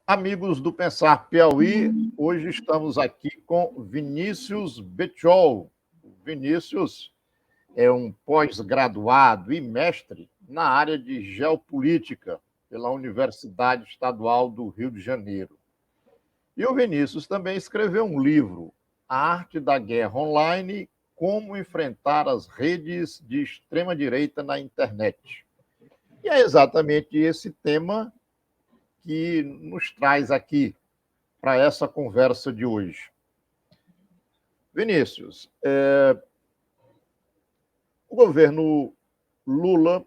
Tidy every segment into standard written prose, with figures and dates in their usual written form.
Amigos do Pensar Piauí, hoje estamos aqui com Vinícius Betchol. Vinícius é um pós-graduado e mestre na área de geopolítica pela Universidade Estadual do Rio de Janeiro. E o Vinícius também escreveu um livro, A Arte da Guerra Online, Como Enfrentar as Redes de Extrema-Direita na Internet. E é exatamente esse tema que nos traz aqui para essa conversa de hoje. Vinícius, o governo Lula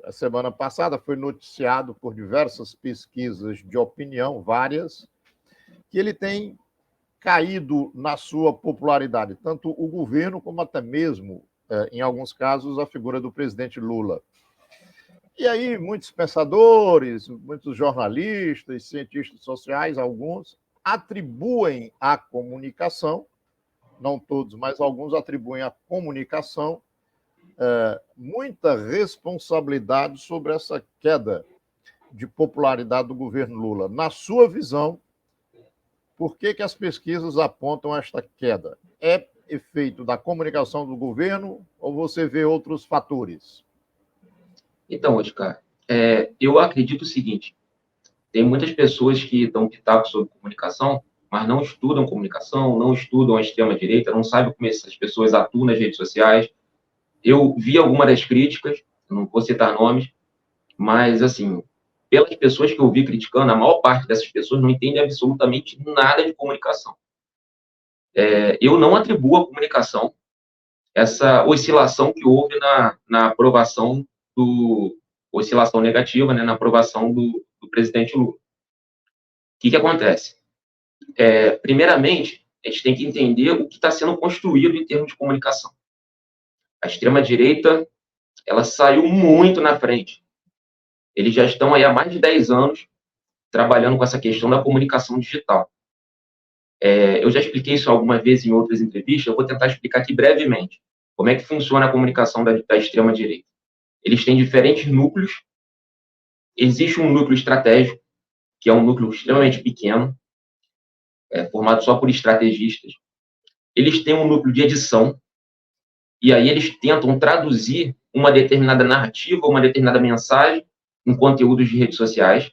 a semana passada, foi noticiado por diversas pesquisas de opinião, várias, que ele tem caído na sua popularidade, tanto o governo como até mesmo, em alguns casos, a figura do presidente Lula. E aí, muitos pensadores, muitos jornalistas, cientistas sociais, alguns, atribuem à comunicação, não todos, mas alguns atribuem à comunicação, muita responsabilidade sobre essa queda de popularidade do governo Lula. Na sua visão, por que as pesquisas apontam esta queda? É efeito da comunicação do governo ou você vê outros fatores? Então, Oscar, eu acredito o seguinte, tem muitas pessoas que dão pitaco sobre comunicação, mas não estudam comunicação, não estudam a extrema-direita, não sabem como essas pessoas atuam nas redes sociais. Eu vi algumas das críticas, não vou citar nomes, mas, assim, pelas pessoas que eu vi criticando, a maior parte dessas pessoas não entende absolutamente nada de comunicação. Eu não atribuo à comunicação essa oscilação que houve na aprovação oscilação negativa, né, na aprovação do presidente Lula. O que acontece? Primeiramente, a gente tem que entender o que está sendo construído em termos de comunicação. A extrema-direita, ela saiu muito na frente. Eles já estão aí há mais de 10 anos trabalhando com essa questão da comunicação digital. Eu já expliquei isso algumas vezes em outras entrevistas, eu vou tentar explicar aqui brevemente como é que funciona a comunicação da extrema-direita. Eles têm diferentes núcleos. Existe um núcleo estratégico, que é um núcleo extremamente pequeno, formado só por estrategistas. Eles têm um núcleo de edição, e aí eles tentam traduzir uma determinada narrativa, uma determinada mensagem em conteúdos de redes sociais.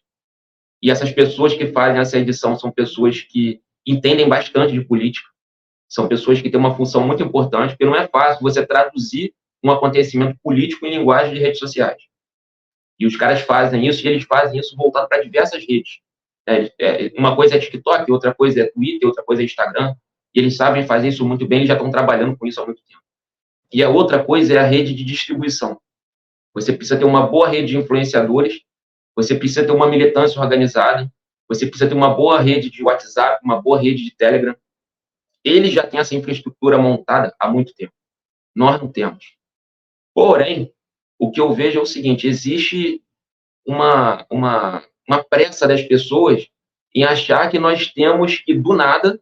E essas pessoas que fazem essa edição são pessoas que entendem bastante de política, são pessoas que têm uma função muito importante, porque não é fácil você traduzir um acontecimento político em linguagem de redes sociais. E os caras fazem isso, e eles fazem isso voltado para diversas redes. Uma coisa é TikTok, outra coisa é Twitter, outra coisa é Instagram, e eles sabem fazer isso muito bem, eles já estão trabalhando com isso há muito tempo. E a outra coisa é a rede de distribuição. Você precisa ter uma boa rede de influenciadores, você precisa ter uma militância organizada, você precisa ter uma boa rede de WhatsApp, uma boa rede de Telegram. Eles já têm essa infraestrutura montada há muito tempo. Nós não temos. Porém, o que eu vejo é o seguinte, existe uma pressa das pessoas em achar que nós temos que, do nada,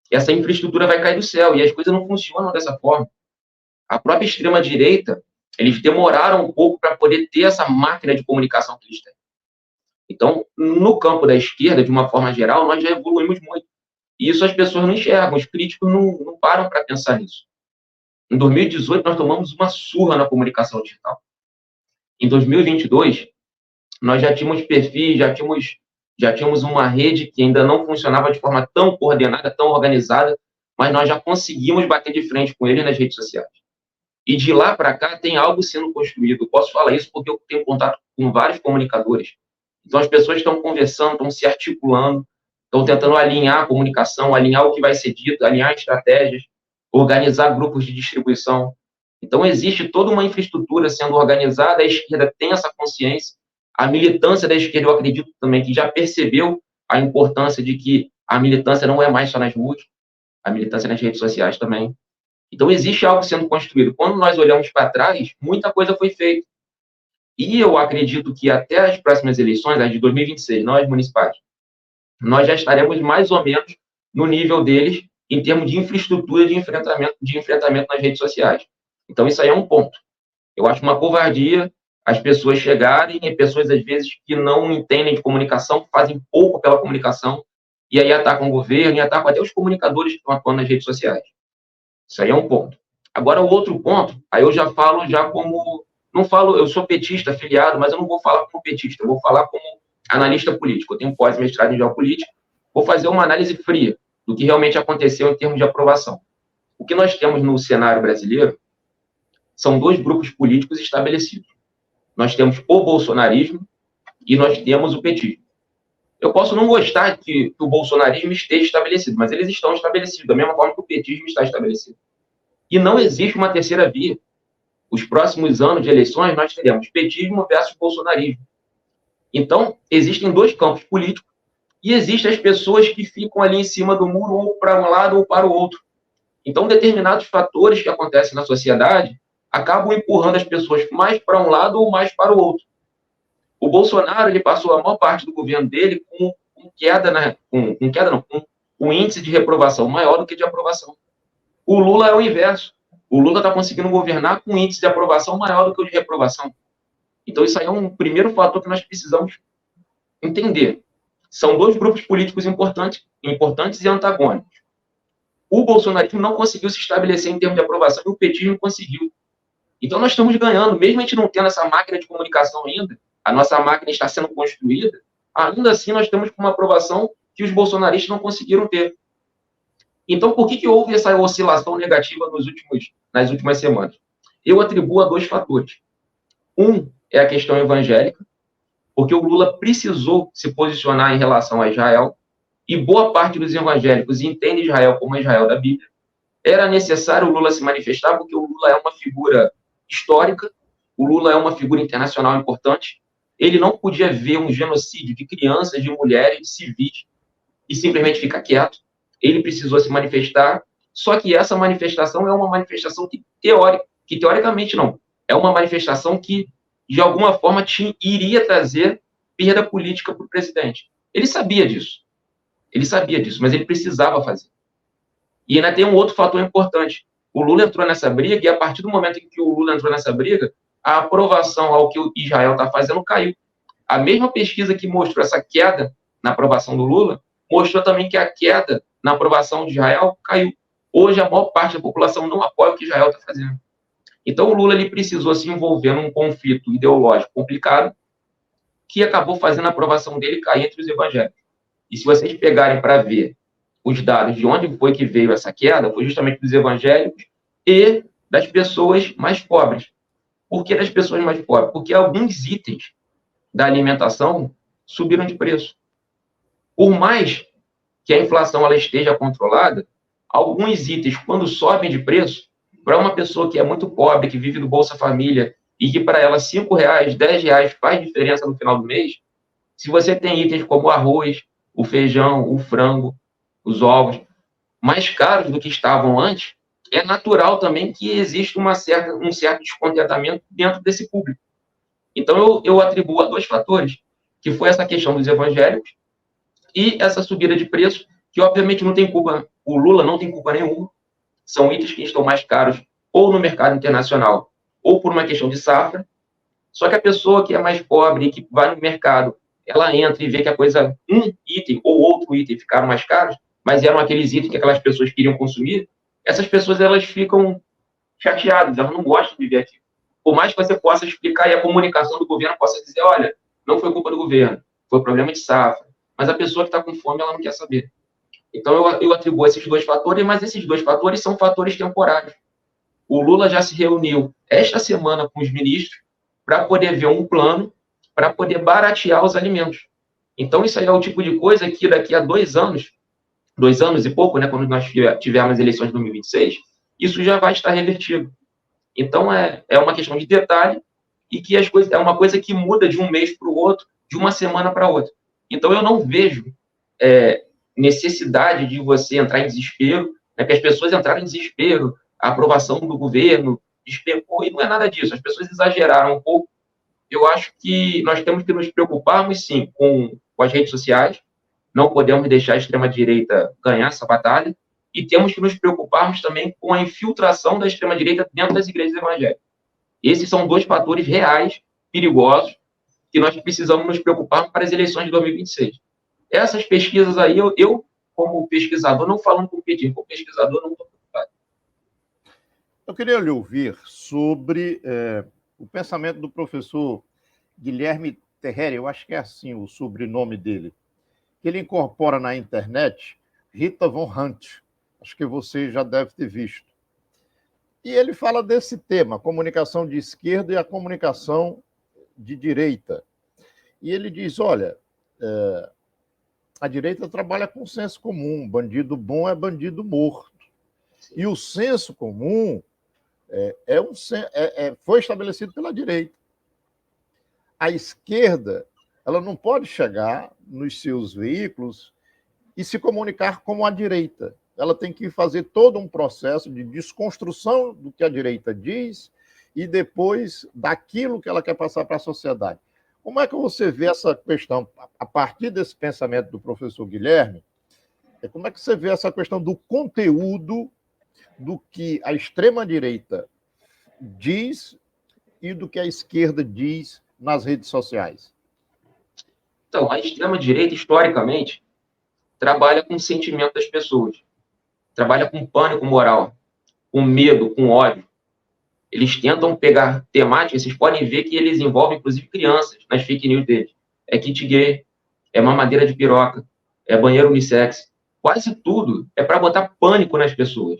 essa infraestrutura vai cair do céu, e as coisas não funcionam dessa forma. A própria extrema-direita, eles demoraram um pouco para poder ter essa máquina de comunicação que eles têm. Então, no campo da esquerda, de uma forma geral, nós já evoluímos muito. E isso as pessoas não enxergam, os críticos não param para pensar nisso. Em 2018, nós tomamos uma surra na comunicação digital. Em 2022, nós já tínhamos perfis, já tínhamos uma rede que ainda não funcionava de forma tão coordenada, tão organizada, mas nós já conseguimos bater de frente com eles nas redes sociais. E de lá para cá tem algo sendo construído. Eu posso falar isso porque eu tenho contato com vários comunicadores. Então as pessoas estão conversando, estão se articulando, estão tentando alinhar a comunicação, alinhar o que vai ser dito, alinhar estratégias, organizar grupos de distribuição. Então existe toda uma infraestrutura sendo organizada, a esquerda tem essa consciência, a militância da esquerda, eu acredito também, que já percebeu a importância de que a militância não é mais só nas ruas, a militância nas redes sociais também. Então, existe algo sendo construído. Quando nós olhamos para trás, muita coisa foi feita. E eu acredito que até as próximas eleições, as de 2026, nós municipais, nós já estaremos mais ou menos no nível deles em termos de infraestrutura de enfrentamento nas redes sociais. Então, isso aí é um ponto. Eu acho uma covardia as pessoas chegarem, e pessoas, às vezes, que não entendem de comunicação, que fazem pouco pela comunicação, e aí atacam o governo, e atacam até os comunicadores que estão atuando nas redes sociais. Isso aí é um ponto. Agora, o outro ponto, aí eu já falo já como... Não falo, eu sou petista, afiliado, mas eu não vou falar como petista, eu vou falar como analista político. Eu tenho pós-mestrado em geopolítica, vou fazer uma análise fria do que realmente aconteceu em termos de aprovação. O que nós temos no cenário brasileiro são dois grupos políticos estabelecidos. Nós temos o bolsonarismo e nós temos o petismo. Eu posso não gostar que o bolsonarismo esteja estabelecido, mas eles estão estabelecidos, da mesma forma que o petismo está estabelecido. E não existe uma terceira via. Os próximos anos de eleições, nós teremos petismo versus bolsonarismo. Então, existem dois campos políticos e existem as pessoas que ficam ali em cima do muro, ou para um lado ou para o outro. Então, determinados fatores que acontecem na sociedade acabam empurrando as pessoas mais para um lado ou mais para o outro. O Bolsonaro, ele passou a maior parte do governo dele com um índice de reprovação maior do que de aprovação. O Lula é o inverso. O Lula está conseguindo governar com um índice de aprovação maior do que o de reprovação. Então, isso aí é um primeiro fator que nós precisamos entender. São dois grupos políticos importantes e antagônicos. O bolsonarismo não conseguiu se estabelecer em termos de aprovação e o petismo conseguiu. Então, nós estamos ganhando, mesmo a gente não tendo essa máquina de comunicação ainda, a nossa máquina está sendo construída, ainda assim nós estamos com uma aprovação que os bolsonaristas não conseguiram ter. Então, por que houve essa oscilação negativa nas últimas semanas? Eu atribuo a dois fatores. Um é a questão evangélica, porque o Lula precisou se posicionar em relação a Israel, e boa parte dos evangélicos entende Israel como Israel da Bíblia. Era necessário o Lula se manifestar, porque o Lula é uma figura histórica, o Lula é uma figura internacional importante. Ele não podia ver um genocídio de crianças, de mulheres, de civis, e simplesmente ficar quieto. Ele precisou se manifestar, só que essa manifestação é uma manifestação que teoricamente não, é uma manifestação que, de alguma forma, iria trazer perda política para o presidente. Ele sabia disso, mas ele precisava fazer. E ainda tem um outro fator importante. O Lula entrou nessa briga, e a partir do momento em que o Lula entrou nessa briga, a aprovação ao que o Israel está fazendo caiu. A mesma pesquisa que mostrou essa queda na aprovação do Lula, mostrou também que a queda na aprovação de Israel caiu. Hoje, a maior parte da população não apoia o que Israel está fazendo. Então, o Lula ele precisou se envolver num conflito ideológico complicado, que acabou fazendo a aprovação dele cair entre os evangélicos. E se vocês pegarem para ver os dados de onde foi que veio essa queda, foi justamente dos evangélicos e das pessoas mais pobres. Por que das pessoas mais pobres? Porque alguns itens da alimentação subiram de preço. Por mais que a inflação ela esteja controlada, alguns itens, quando sobem de preço, para uma pessoa que é muito pobre, que vive do Bolsa Família, e que para ela R$ 5,00, R$ 10,00 faz diferença no final do mês, se você tem itens como o arroz, o feijão, o frango, os ovos, mais caros do que estavam antes, é natural também que exista um certo descontentamento dentro desse público. Então, eu atribuo a dois fatores, que foi essa questão dos evangélicos e essa subida de preço, que obviamente não tem culpa, o Lula não tem culpa nenhuma, são itens que estão mais caros ou no mercado internacional, ou por uma questão de safra, só que a pessoa que é mais pobre e que vai no mercado, ela entra e vê que a coisa, um item ou outro item ficaram mais caros, mas eram aqueles itens que aquelas pessoas queriam consumir, essas pessoas elas ficam chateadas, elas não gostam de ver aquilo. Por mais que você possa explicar e a comunicação do governo possa dizer, olha, não foi culpa do governo, foi problema de safra, mas a pessoa que está com fome, ela não quer saber. Então, eu atribuo esses dois fatores, mas esses dois fatores são fatores temporários. O Lula já se reuniu esta semana com os ministros para poder ver um plano para poder baratear os alimentos. Então, isso aí é o tipo de coisa que daqui a 2 anos e pouco, né, quando nós tivermos as eleições de 2026, isso já vai estar revertido. Então, é uma questão de detalhe e que as coisas, é uma coisa que muda de um mês para o outro, de uma semana para outra. Então, eu não vejo necessidade de você entrar em desespero, né, que as pessoas entraram em desespero, a aprovação do governo despencou, e não é nada disso. As pessoas exageraram um pouco. Eu acho que nós temos que nos preocuparmos, sim, com as redes sociais, não podemos deixar a extrema-direita ganhar essa batalha, e temos que nos preocuparmos também com a infiltração da extrema-direita dentro das igrejas evangélicas. Esses são dois fatores reais perigosos que nós precisamos nos preocupar para as eleições de 2026. Essas pesquisas aí, eu como pesquisador, não falando com o Pedrinho, como pesquisador, não estou preocupado. Eu queria lhe ouvir sobre o pensamento do professor Guilherme Terreri, eu acho que é assim o sobrenome dele, que ele incorpora na internet Rita Von Hunt, acho que você já deve ter visto. E ele fala desse tema, comunicação de esquerda e a comunicação de direita. E ele diz, olha, a direita trabalha com senso comum, bandido bom é bandido morto. E o senso comum foi estabelecido pela direita. A esquerda, ela não pode chegar nos seus veículos e se comunicar como a direita. Ela tem que fazer todo um processo de desconstrução do que a direita diz e depois daquilo que ela quer passar para a sociedade. Como é que você vê essa questão, a partir desse pensamento do professor Guilherme, como é que você vê essa questão do conteúdo do que a extrema-direita diz e do que a esquerda diz nas redes sociais? Então, a extrema-direita, historicamente, trabalha com o sentimento das pessoas, trabalha com pânico moral, com medo, com ódio. Eles tentam pegar temáticas, vocês podem ver que eles envolvem, inclusive, crianças nas fake news deles. É kit gay, é mamadeira de piroca, é banheiro unissex. Quase tudo é para botar pânico nas pessoas.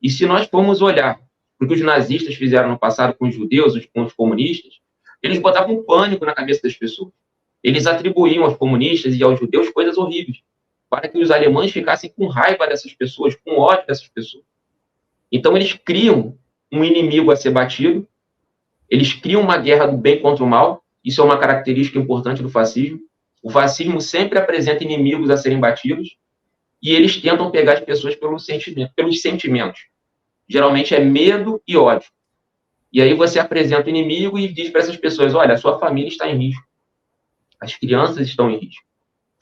E se nós formos olhar o que os nazistas fizeram no passado com os judeus, com os comunistas, eles botavam pânico na cabeça das pessoas. Eles atribuíam aos comunistas e aos judeus coisas horríveis, para que os alemães ficassem com raiva dessas pessoas, com ódio dessas pessoas. Então, eles criam um inimigo a ser batido, eles criam uma guerra do bem contra o mal, isso é uma característica importante do fascismo. O fascismo sempre apresenta inimigos a serem batidos, e eles tentam pegar as pessoas pelos sentimentos. Geralmente é medo e ódio. E aí você apresenta o inimigo e diz para essas pessoas, olha, a sua família está em risco, as crianças estão em risco,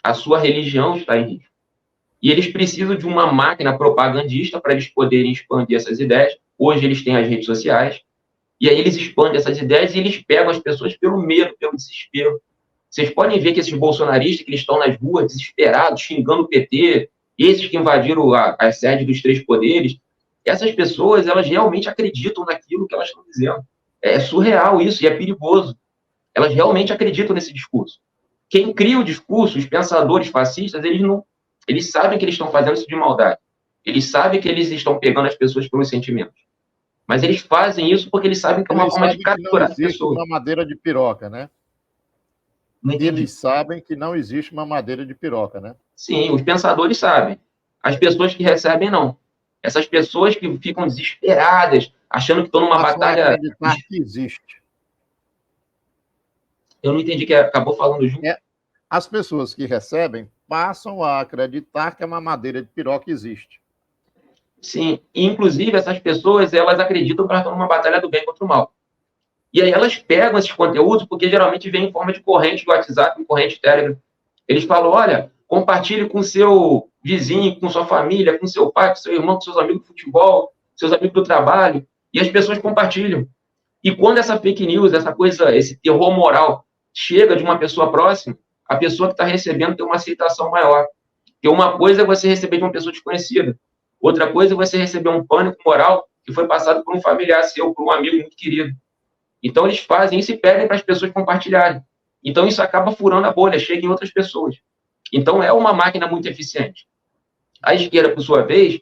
a sua religião está em risco. E eles precisam de uma máquina propagandista para eles poderem expandir essas ideias. Hoje eles têm as redes sociais, e aí eles expandem essas ideias e eles pegam as pessoas pelo medo, pelo desespero. Vocês podem ver que esses bolsonaristas que eles estão nas ruas desesperados, xingando o PT, esses que invadiram a sede dos três poderes, essas pessoas, elas realmente acreditam naquilo que elas estão dizendo. É surreal isso e é perigoso. Elas realmente acreditam nesse discurso. Quem cria o discurso, os pensadores fascistas, eles sabem que eles estão fazendo isso de maldade. Eles sabem que eles estão pegando as pessoas pelos sentimentos. Mas eles fazem isso porque eles sabem que é uma forma de capturar as pessoas. Uma madeira de piroca, né? Eles sabem que não existe uma madeira de piroca, né? Sim, os pensadores sabem. As pessoas que recebem, não. Essas pessoas que ficam desesperadas, achando que estão numa batalha... acreditar que existe. Eu não entendi, que acabou falando junto. As pessoas que recebem passam a acreditar que uma madeira de piroca existe. Sim, e, inclusive essas pessoas, elas acreditam que elas estão numa batalha do bem contra o mal. E aí elas pegam esses conteúdos, porque geralmente vem em forma de corrente do WhatsApp, corrente Telegram. Eles falam, olha, compartilhe com seu vizinho, com sua família, com seu pai, com seu irmão, com seus amigos de futebol, seus amigos do trabalho, e as pessoas compartilham. E quando essa fake news, essa coisa, esse terror moral chega de uma pessoa próxima, a pessoa que está recebendo tem uma aceitação maior. Porque uma coisa é você receber de uma pessoa desconhecida, outra coisa é você receber um pânico moral que foi passado por um familiar seu, por um amigo muito querido. Então, eles fazem isso e pedem para as pessoas compartilharem. Então, isso acaba furando a bolha, chega em outras pessoas. Então, é uma máquina muito eficiente. A esquerda, por sua vez,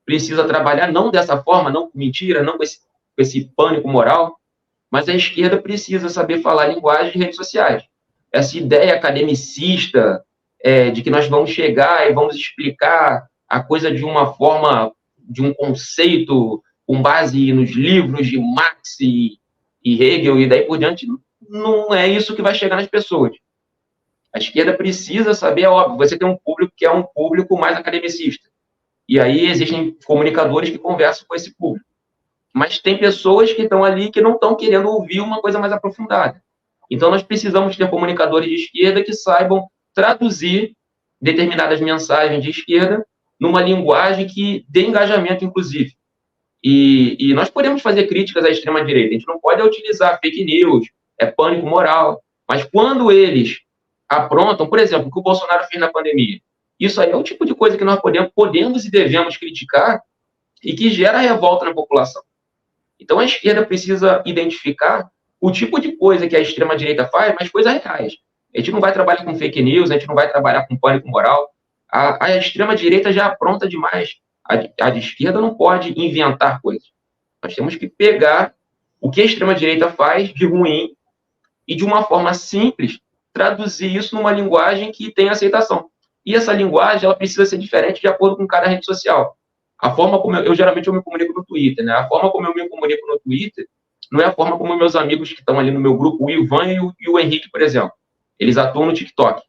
precisa trabalhar não dessa forma, não com mentira, não com esse pânico moral, mas a esquerda precisa saber falar a linguagem de redes sociais. Essa ideia academicista de que nós vamos chegar e vamos explicar a coisa de uma forma, de um conceito com base nos livros de Marx e Hegel e daí por diante, não é isso que vai chegar nas pessoas. A esquerda precisa saber, é óbvio, você tem um público que é um público mais academicista. E aí existem comunicadores que conversam com esse público. Mas tem pessoas que estão ali que não estão querendo ouvir uma coisa mais aprofundada. Então, nós precisamos ter comunicadores de esquerda que saibam traduzir determinadas mensagens de esquerda numa linguagem que dê engajamento, inclusive. E nós podemos fazer críticas à extrema-direita. A gente não pode utilizar fake news, é pânico moral. Mas quando eles aprontam, por exemplo, o que o Bolsonaro fez na pandemia, isso aí é o tipo de coisa que nós podemos e devemos criticar e que gera revolta na população. Então, a esquerda precisa identificar o tipo de coisa que a extrema-direita faz, mas coisas reais. A gente não vai trabalhar com fake news, a gente não vai trabalhar com pânico moral. A extrema-direita já apronta demais. A de esquerda não pode inventar coisas. Nós temos que pegar o que a extrema-direita faz de ruim e, de uma forma simples, traduzir isso numa linguagem que tenha aceitação. E essa linguagem ela precisa ser diferente de acordo com cada rede social. A forma como geralmente eu me comunico no Twitter, né? A forma como eu me comunico no Twitter não é a forma como meus amigos que estão ali no meu grupo, o Ivan e o Henrique, por exemplo. Eles atuam no TikTok.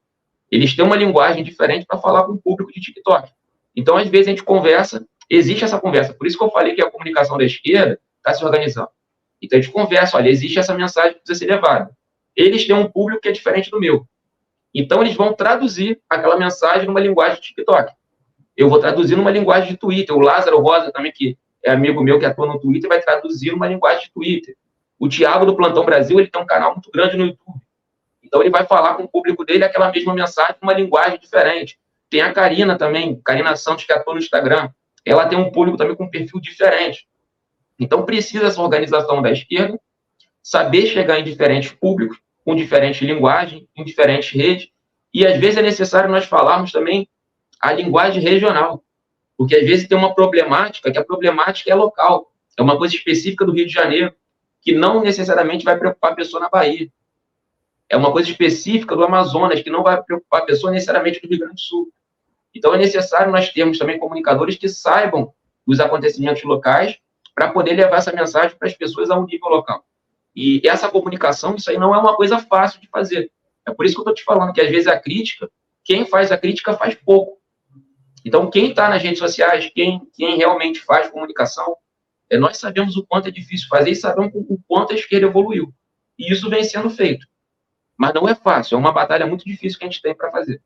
Eles têm uma linguagem diferente para falar com o público de TikTok. Então, às vezes, a gente conversa, existe essa conversa. Por isso que eu falei que a comunicação da esquerda está se organizando. Então, a gente conversa, olha, existe essa mensagem que precisa ser levada. Eles têm um público que é diferente do meu. Então, eles vão traduzir aquela mensagem numa linguagem de TikTok. Eu vou traduzir numa linguagem de Twitter. O Lázaro Rosa, também, que é amigo meu que atua no Twitter, vai traduzir numa linguagem de Twitter. O Thiago, do Plantão Brasil, ele tem um canal muito grande no YouTube. Então, ele vai falar com o público dele aquela mesma mensagem numa linguagem diferente. Tem a Karina também, Karina Santos, que atua no Instagram. Ela tem um público também com um perfil diferente. Então, precisa essa organização da esquerda saber chegar em diferentes públicos, com diferentes linguagens, em diferentes redes. E, às vezes, é necessário nós falarmos também a linguagem regional. Porque, às vezes, tem uma problemática, que a problemática é local. É uma coisa específica do Rio de Janeiro, que não necessariamente vai preocupar a pessoa na Bahia. É uma coisa específica do Amazonas, que não vai preocupar a pessoa necessariamente do Rio Grande do Sul. Então, é necessário nós termos também comunicadores que saibam os acontecimentos locais para poder levar essa mensagem para as pessoas a um nível local. E essa comunicação, isso aí não é uma coisa fácil de fazer. É por isso que eu estou te falando que, às vezes, a crítica, quem faz a crítica faz pouco. Então, quem está nas redes sociais, quem realmente faz comunicação, nós sabemos o quanto é difícil fazer e sabemos o quanto a esquerda evoluiu. E isso vem sendo feito. Mas não é fácil, é uma batalha muito difícil que a gente tem para fazer.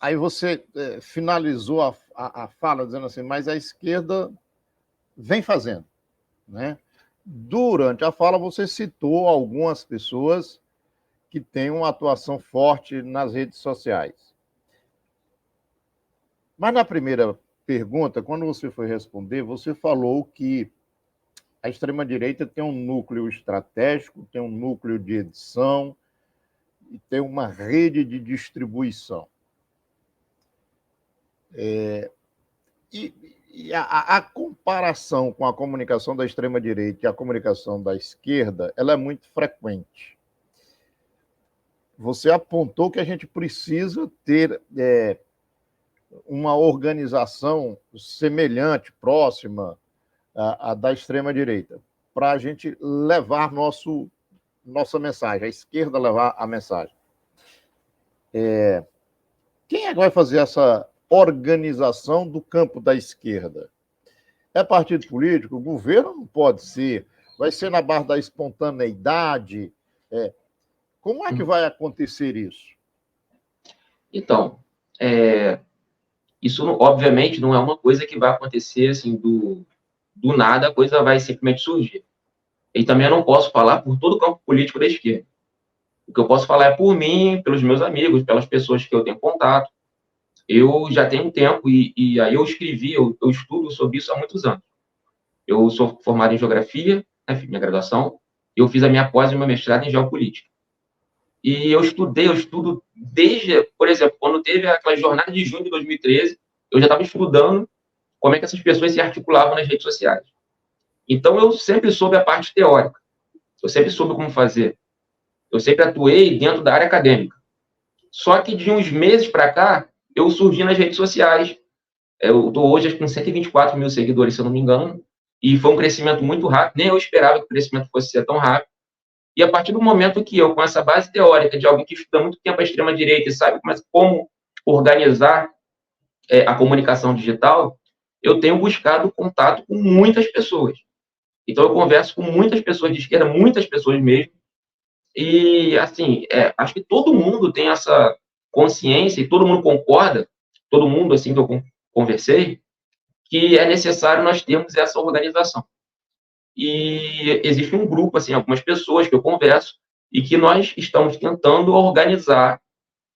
Aí você finalizou a fala dizendo assim, mas a esquerda vem fazendo, né? Durante a fala você citou algumas pessoas que têm uma atuação forte nas redes sociais. Mas na primeira pergunta, quando você foi responder, você falou que a extrema-direita tem um núcleo estratégico, tem um núcleo de edição e tem uma rede de distribuição. E a comparação com a comunicação da extrema-direita e a comunicação da esquerda, ela é muito frequente. Você apontou que a gente precisa ter uma organização semelhante, próxima à da extrema-direita, para a gente levar nossa mensagem, a esquerda levar a mensagem. Quem é que vai fazer essa organização do campo da esquerda? É partido político? O governo não pode ser. Vai ser na base da espontaneidade? Como é que vai acontecer isso? Então, isso obviamente não é uma coisa que vai acontecer assim do nada, a coisa vai simplesmente surgir. E também eu não posso falar por todo o campo político da esquerda. O que eu posso falar é por mim, pelos meus amigos, pelas pessoas que eu tenho contato. Eu já tenho um tempo e aí eu estudo sobre isso há muitos anos. Eu sou formado em geografia, né, fiz minha graduação, e eu fiz a minha pós e meu mestrado em geopolítica. E eu estudo desde, por exemplo, quando teve aquela jornada de junho de 2013, eu já estava estudando como é que essas pessoas se articulavam nas redes sociais. Então, eu sempre soube a parte teórica. Eu sempre soube como fazer. Eu sempre atuei dentro da área acadêmica. Só que de uns meses para cá, eu surgi nas redes sociais. Eu estou hoje com 124 mil seguidores, se eu não me engano, e foi um crescimento muito rápido. Nem eu esperava que o crescimento fosse ser tão rápido. E a partir do momento que eu, com essa base teórica de alguém que estuda muito tempo a extrema-direita e sabe como organizar a comunicação digital, eu tenho buscado contato com muitas pessoas. Então, eu converso com muitas pessoas de esquerda, muitas pessoas mesmo, e, assim, acho que todo mundo tem essa consciência e todo mundo concorda, todo mundo, assim, que eu conversei, que é necessário nós termos essa organização. e existe um grupo, assim, algumas pessoas que eu converso, e que nós estamos tentando organizar,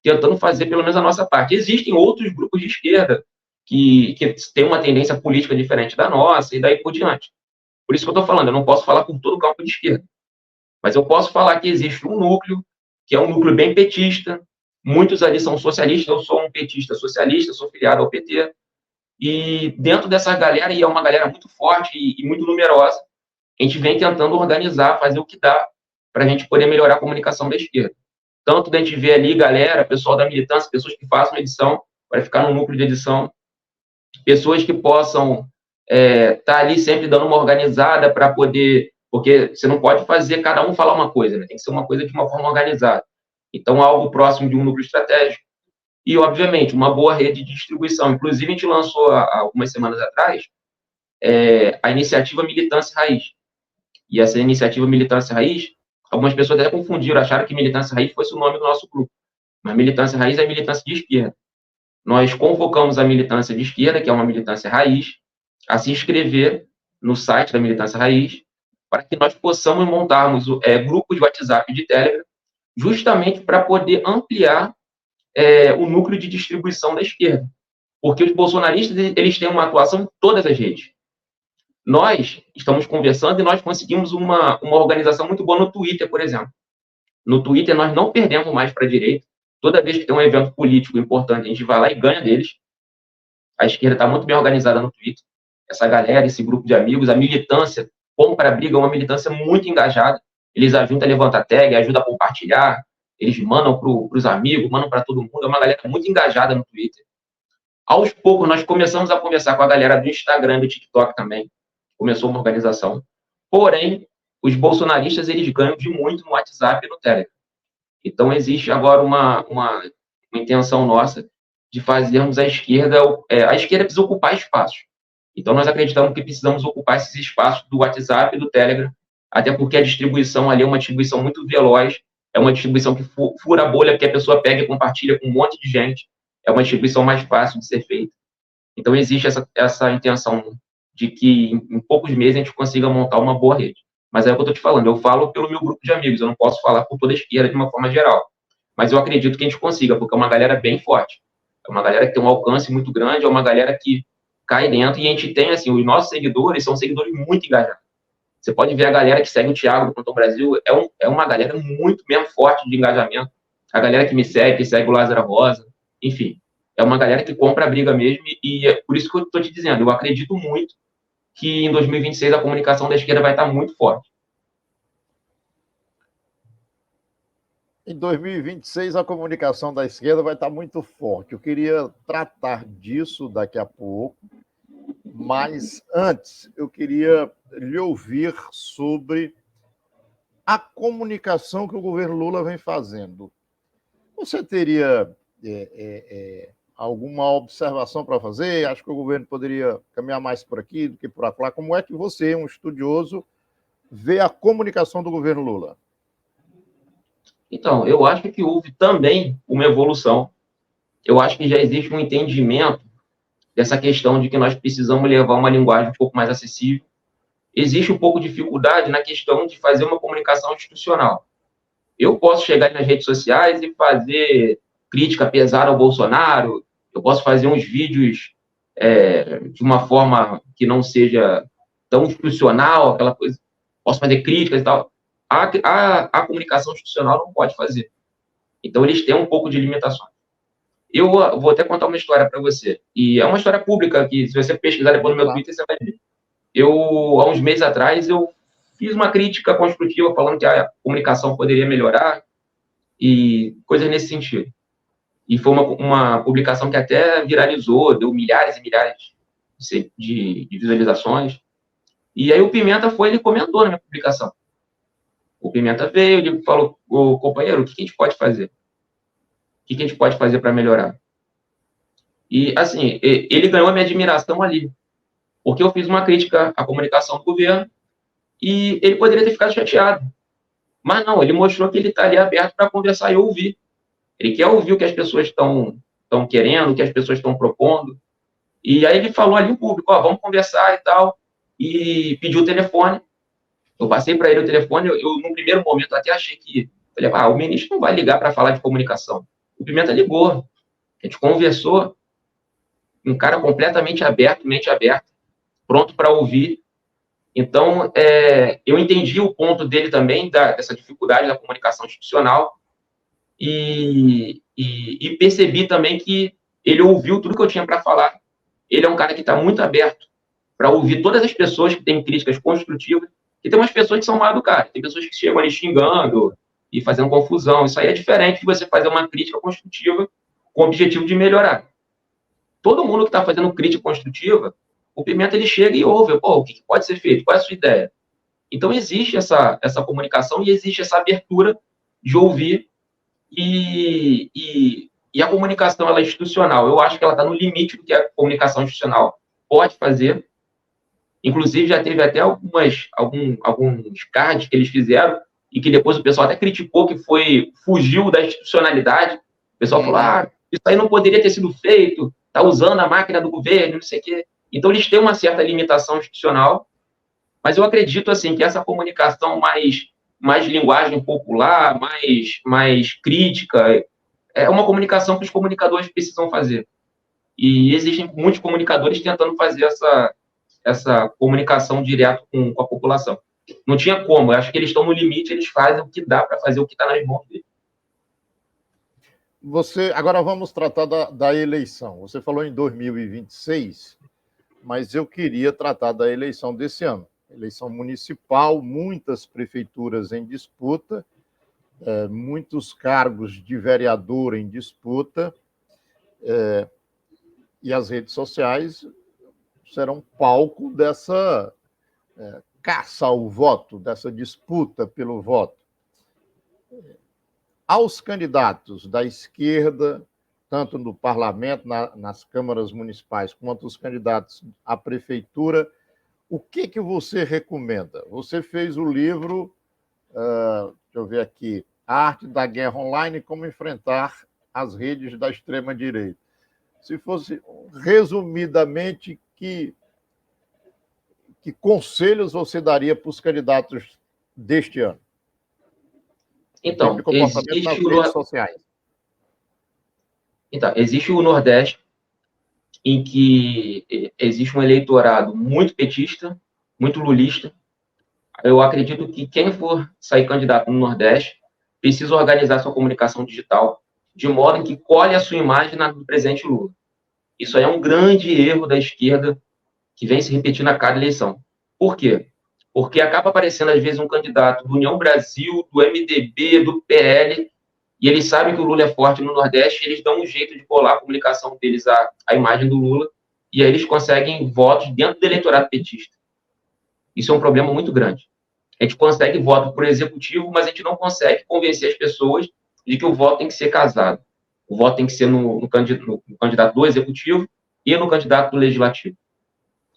tentando fazer pelo menos a nossa parte. Existem outros grupos de esquerda que têm uma tendência política diferente da nossa, e daí por diante. Por isso que eu estou falando, eu não posso falar por todo o campo de esquerda, mas eu posso falar que existe um núcleo, que é um núcleo bem petista, muitos ali são socialistas, eu sou um petista socialista, sou filiado ao PT, e dentro dessa galera, e é uma galera muito forte e muito numerosa, a gente vem tentando organizar, fazer o que dá para a gente poder melhorar a comunicação da esquerda. Tanto da gente ver ali, galera, pessoal da militância, pessoas que façam edição, para ficar no núcleo de edição, pessoas que possam tá ali sempre dando uma organizada para poder, porque você não pode fazer cada um falar uma coisa, né? Tem que ser uma coisa de uma forma organizada. Então, algo próximo de um núcleo estratégico. E, obviamente, uma boa rede de distribuição. Inclusive, a gente lançou, há algumas semanas atrás, a iniciativa Militância Raiz. E essa iniciativa Militância Raiz, algumas pessoas até confundiram, acharam que Militância Raiz fosse o nome do nosso grupo. Mas Militância Raiz é militância de esquerda. Nós convocamos a militância de esquerda, que é uma militância raiz, a se inscrever no site da militância raiz, para que nós possamos montarmos grupos de WhatsApp e de Telegram, justamente para poder ampliar o núcleo de distribuição da esquerda. Porque os bolsonaristas, eles têm uma atuação em todas as redes. Nós estamos conversando e nós conseguimos uma organização muito boa no Twitter, por exemplo. No Twitter, nós não perdemos mais para a direita. Toda vez que tem um evento político importante, a gente vai lá e ganha deles. A esquerda está muito bem organizada no Twitter. Essa galera, esse grupo de amigos, a militância, compra a briga, é uma militância muito engajada. Eles ajudam a levantar tag, ajudam a compartilhar, eles mandam para os amigos, mandam para todo mundo. É uma galera muito engajada no Twitter. Aos poucos, nós começamos a conversar com a galera do Instagram, do TikTok também. Começou uma organização. Porém, os bolsonaristas, eles ganham de muito no WhatsApp e no Telegram. Então, existe agora uma intenção nossa de fazermos a esquerda precisa ocupar espaços. Então, nós acreditamos que precisamos ocupar esses espaços do WhatsApp e do Telegram, até porque a distribuição ali é uma distribuição muito veloz, é uma distribuição que fura a bolha, que a pessoa pega e compartilha com um monte de gente, é uma distribuição mais fácil de ser feita. Então, existe essa intenção de que, em poucos meses, a gente consiga montar uma boa rede. Mas é o que eu estou te falando, eu falo pelo meu grupo de amigos, eu não posso falar por toda a esquerda de uma forma geral. Mas eu acredito que a gente consiga, porque é uma galera bem forte. É uma galera que tem um alcance muito grande, é uma galera que cai dentro, e a gente tem, assim, os nossos seguidores são seguidores muito engajados. Você pode ver a galera que segue o Thiago do Plantão Brasil, é uma galera muito mesmo forte de engajamento. A galera que me segue, que segue o Lázaro Rosa, enfim, é uma galera que compra a briga mesmo, e é por isso que eu estou te dizendo, eu acredito muito que em 2026 a comunicação da esquerda vai estar muito forte. Em 2026 a comunicação da esquerda vai estar muito forte. Eu queria tratar disso daqui a pouco, mas antes eu queria lhe ouvir sobre a comunicação que o governo Lula vem fazendo. Você teria alguma observação para fazer? Acho que o governo poderia caminhar mais por aqui do que por lá. Como é que você, um estudioso, vê a comunicação do governo Lula? Então, eu acho que houve também uma evolução. Eu acho que já existe um entendimento dessa questão de que nós precisamos levar uma linguagem um pouco mais acessível. Existe um pouco de dificuldade na questão de fazer uma comunicação institucional. Eu posso chegar nas redes sociais e fazer crítica pesada ao Bolsonaro, eu posso fazer uns vídeos de uma forma que não seja tão institucional, aquela coisa, posso fazer críticas e tal. A comunicação institucional não pode fazer. Então, eles têm um pouco de limitações. Eu vou até contar uma história para você. E é uma história pública que, se você pesquisar depois no meu Twitter, você vai ver. Há uns meses atrás, eu fiz uma crítica construtiva falando que a comunicação poderia melhorar e coisas nesse sentido. E foi uma publicação que até viralizou, deu milhares e milhares de visualizações. E aí o Pimenta ele comentou na minha publicação. O Pimenta veio, ele falou, companheiro, o que a gente pode fazer? O que a gente pode fazer para melhorar? E, assim, ele ganhou a minha admiração ali, porque eu fiz uma crítica à comunicação do governo e ele poderia ter ficado chateado. Mas não, ele mostrou que ele está ali aberto para conversar e ouvir. Ele quer ouvir o que as pessoas estão querendo, o que as pessoas estão propondo. E aí ele falou ali em público, vamos conversar e tal, e pediu o telefone. Eu passei para ele o telefone, no primeiro momento, até achei que... Falei, o ministro não vai ligar para falar de comunicação. O Pimenta ligou, a gente conversou, um cara completamente aberto, mente aberta, pronto para ouvir. Então, eu entendi o ponto dele também, dessa dificuldade da comunicação institucional, e percebi também que ele ouviu tudo que eu tinha para falar. Ele é um cara que está muito aberto para ouvir todas as pessoas que têm críticas construtivas, e tem umas pessoas que são mal educadas, tem pessoas que chegam ali xingando e fazendo confusão. Isso aí é diferente de você fazer uma crítica construtiva com o objetivo de melhorar. Todo mundo que está fazendo crítica construtiva, o Pimenta ele chega e ouve, o que pode ser feito? Qual é a sua ideia? Então, existe essa comunicação e existe essa abertura de ouvir e a comunicação ela é institucional. Eu acho que ela está no limite do que a comunicação institucional pode fazer. Inclusive, já teve até alguns cards que eles fizeram e que depois o pessoal até criticou que fugiu da institucionalidade. O pessoal falou, isso aí não poderia ter sido feito, está usando a máquina do governo, não sei o quê. Então, eles têm uma certa limitação institucional, mas eu acredito assim, que essa comunicação mais linguagem popular, mais crítica, é uma comunicação que os comunicadores precisam fazer. E existem muitos comunicadores tentando fazer essa comunicação direta com a população. Não tinha como, eu acho que eles estão no limite, eles fazem o que dá para fazer, o que está nas mãos deles. Agora vamos tratar da eleição. Você falou em 2026, mas eu queria tratar da eleição desse ano. Eleição municipal, muitas prefeituras em disputa, muitos cargos de vereador em disputa, e as redes sociais serão palco dessa caça ao voto, dessa disputa pelo voto. Aos candidatos da esquerda, tanto no parlamento, nas câmaras municipais, quanto os candidatos à prefeitura, o que você recomenda? Você fez o livro, deixa eu ver aqui, A Arte da Guerra Online, como enfrentar as redes da extrema-direita. Se fosse, resumidamente, que conselhos você daria para os candidatos deste ano? Então, comportamento nas redes sociais. Então, existe o Nordeste, em que existe um eleitorado muito petista, muito lulista. Eu acredito que quem for sair candidato no Nordeste precisa organizar sua comunicação digital de modo em que colhe a sua imagem do presidente Lula. Isso aí é um grande erro da esquerda que vem se repetindo a cada eleição. Por quê? Porque acaba aparecendo, às vezes, um candidato do União Brasil, do MDB, do PL, e eles sabem que o Lula é forte no Nordeste, e eles dão um jeito de colar a comunicação deles à imagem do Lula, e aí eles conseguem votos dentro do eleitorado petista. Isso é um problema muito grande. A gente consegue voto por executivo, mas a gente não consegue convencer as pessoas de que o voto tem que ser casado. O voto tem que ser no candidato do executivo e no candidato do legislativo.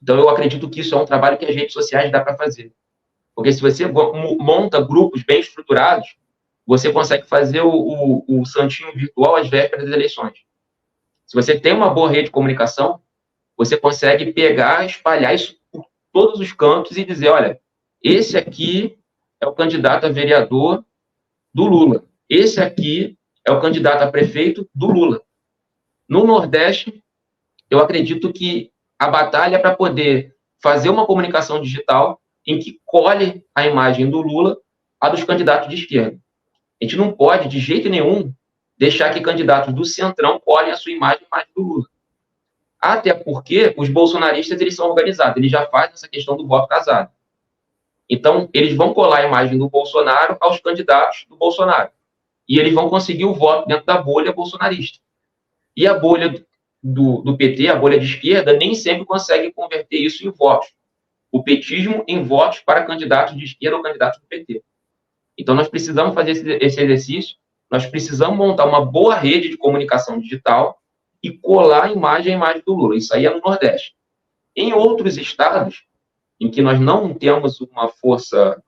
Então, eu acredito que isso é um trabalho que as redes sociais dá para fazer. Porque se você monta grupos bem estruturados, você consegue fazer o santinho virtual às vésperas das eleições. Se você tem uma boa rede de comunicação, você consegue pegar, espalhar isso por todos os cantos e dizer, olha, esse aqui é o candidato a vereador do Lula. Esse aqui é o candidato a prefeito do Lula. No Nordeste, eu acredito que a batalha é para poder fazer uma comunicação digital em que colhe a imagem do Lula a dos candidatos de esquerda. A gente não pode, de jeito nenhum, deixar que candidatos do Centrão colhem a sua imagem do Lula. Até porque os bolsonaristas eles são organizados, eles já fazem essa questão do voto casado. Então, eles vão colar a imagem do Bolsonaro aos candidatos do Bolsonaro. E eles vão conseguir o voto dentro da bolha bolsonarista. E a bolha do PT, a bolha de esquerda, nem sempre consegue converter isso em votos. O petismo em votos para candidatos de esquerda ou candidatos do PT. Então, nós precisamos fazer esse exercício, nós precisamos montar uma boa rede de comunicação digital e colar a imagem do Lula. Isso aí é no Nordeste. Em outros estados, em que nós não temos uma força,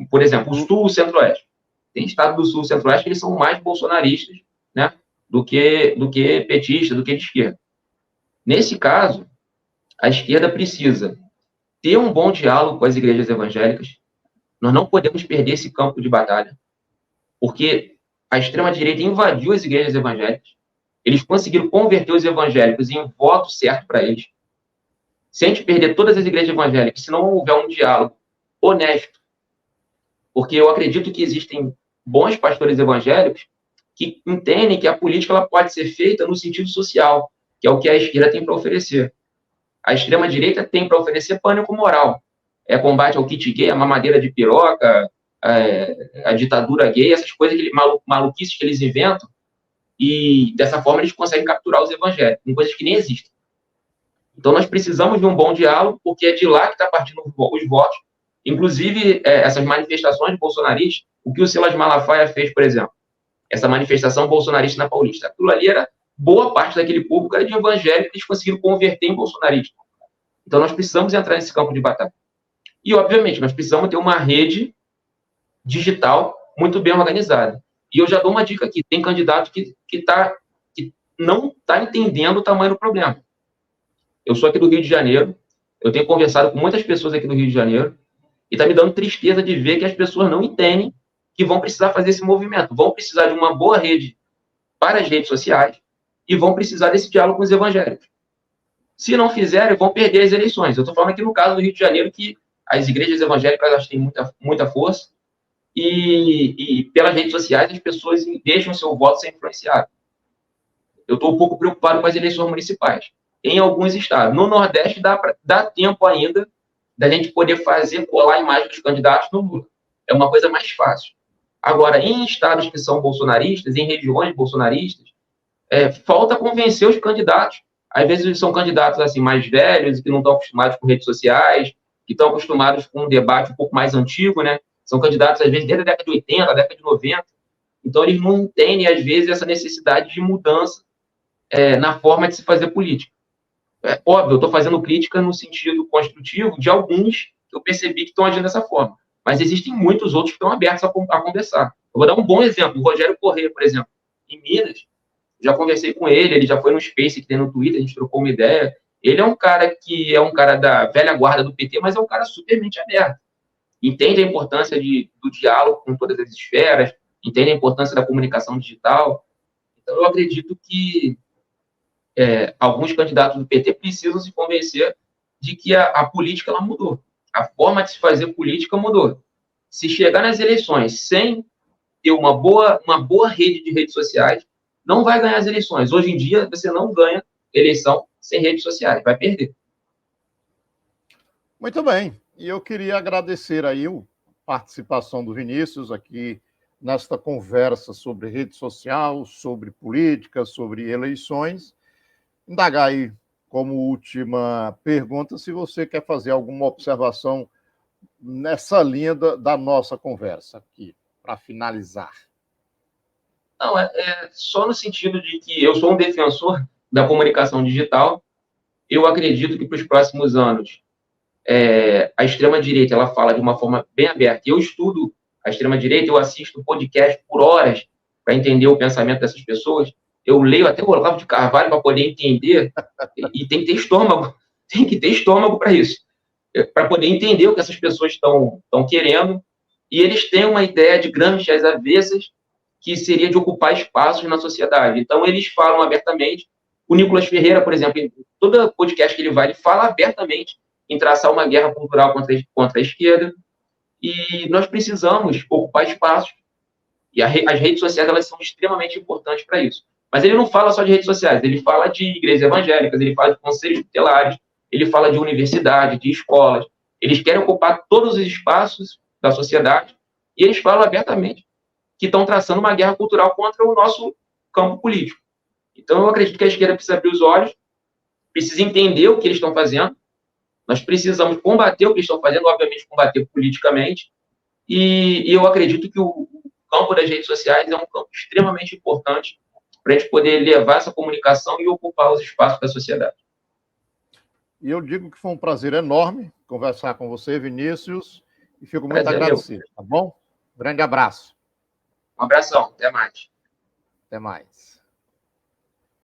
por exemplo, o Sul e o Centro-Oeste. Tem estado do Sul e Centro-Oeste que eles são mais bolsonaristas, né, do que petistas, do que de esquerda. Nesse caso, a esquerda precisa ter um bom diálogo com as igrejas evangélicas. Nós não podemos perder esse campo de batalha, porque a extrema-direita invadiu as igrejas evangélicas. Eles conseguiram converter os evangélicos em voto certo para eles. Se a gente perder todas as igrejas evangélicas, se não houver um diálogo honesto, porque eu acredito que existem bons pastores evangélicos que entendem que a política ela pode ser feita no sentido social, que é o que a esquerda tem para oferecer. A extrema-direita tem para oferecer pânico moral. Combate ao kit gay, a mamadeira de piroca, a ditadura gay, essas coisas, maluquices que eles inventam, e dessa forma eles conseguem capturar os evangélicos, com coisas que nem existem. Então nós precisamos de um bom diálogo, porque é de lá que está partindo os votos. Inclusive, essas manifestações bolsonaristas, o que o Silas Malafaia fez, por exemplo, essa manifestação bolsonarista na Paulista, aquilo ali era, boa parte daquele público era de evangélico que eles conseguiram converter em bolsonarista. Então nós precisamos entrar nesse campo de batalha. E, obviamente, nós precisamos ter uma rede digital muito bem organizada. E eu já dou uma dica aqui, tem candidato que não está entendendo o tamanho do problema. Eu sou aqui do Rio de Janeiro, eu tenho conversado com muitas pessoas aqui do Rio de Janeiro, e está me dando tristeza de ver que as pessoas não entendem que vão precisar fazer esse movimento, vão precisar de uma boa rede para as redes sociais e vão precisar desse diálogo com os evangélicos. Se não fizerem, vão perder as eleições. Eu estou falando aqui no caso do Rio de Janeiro, que as igrejas evangélicas elas têm muita força e pelas redes sociais as pessoas deixam seu voto ser influenciado. Eu estou um pouco preocupado com as eleições municipais. Em alguns estados. No Nordeste, dá tempo ainda da gente poder colar a imagem dos candidatos no Lula. É uma coisa mais fácil. Agora, em estados que são bolsonaristas, em regiões bolsonaristas, falta convencer os candidatos. Às vezes são candidatos assim mais velhos, que não estão acostumados com redes sociais, que estão acostumados com um debate um pouco mais antigo, né? São candidatos, às vezes, desde a década de 80, a década de 90. Então, eles não entendem, às vezes, essa necessidade de mudança na forma de se fazer política. Óbvio, eu estou fazendo crítica no sentido construtivo de alguns que eu percebi que estão agindo dessa forma. Mas existem muitos outros que estão abertos a conversar. Eu vou dar um bom exemplo. O Rogério Corrêa, por exemplo, em Minas, já conversei com ele já foi no Space que tem no Twitter, a gente trocou uma ideia. Ele é um cara que é um cara da velha guarda do PT, mas é um cara super mente aberta. Entende a importância do diálogo com todas as esferas, entende a importância da comunicação digital. Então, eu acredito que alguns candidatos do PT precisam se convencer de que a política ela mudou. A forma de se fazer política mudou. Se chegar nas eleições sem ter uma boa rede de redes sociais, não vai ganhar as eleições. Hoje em dia, você não ganha eleição sem redes sociais, vai perder. Muito bem. E eu queria agradecer aí a participação do Vinícius aqui nesta conversa sobre rede social, sobre política, sobre eleições. Indagar aí, como última pergunta, se você quer fazer alguma observação nessa linha da nossa conversa aqui, para finalizar. Não, só no sentido de que eu sou um defensor da comunicação digital. Eu acredito que para os próximos anos a extrema-direita ela fala de uma forma bem aberta. Eu estudo a extrema-direita, eu assisto podcast por horas para entender o pensamento dessas pessoas. Eu leio até o Olavo de Carvalho para poder entender, e tem que ter estômago para isso, para poder entender o que essas pessoas estão querendo, e eles têm uma ideia de Gramsci às avessas, que seria de ocupar espaços na sociedade. Então, eles falam abertamente. O Nicolas Ferreira, por exemplo, em todo podcast que ele vai, ele fala abertamente em traçar uma guerra cultural contra a esquerda, e nós precisamos ocupar espaços, e as redes sociais elas são extremamente importantes para isso. Mas ele não fala só de redes sociais, ele fala de igrejas evangélicas, ele fala de conselhos tutelares, ele fala de universidade, de escolas. Eles querem ocupar todos os espaços da sociedade e eles falam abertamente que estão traçando uma guerra cultural contra o nosso campo político. Então, eu acredito que a esquerda precisa abrir os olhos, precisa entender o que eles estão fazendo. Nós precisamos combater o que eles estão fazendo, obviamente, combater politicamente. E eu acredito que o campo das redes sociais é um campo extremamente importante para a gente poder levar essa comunicação e ocupar os espaços da sociedade. E eu digo que foi um prazer enorme conversar com você, Vinícius, e fico muito agradecido, tá bom? Grande abraço. Um abração, até mais. Até mais.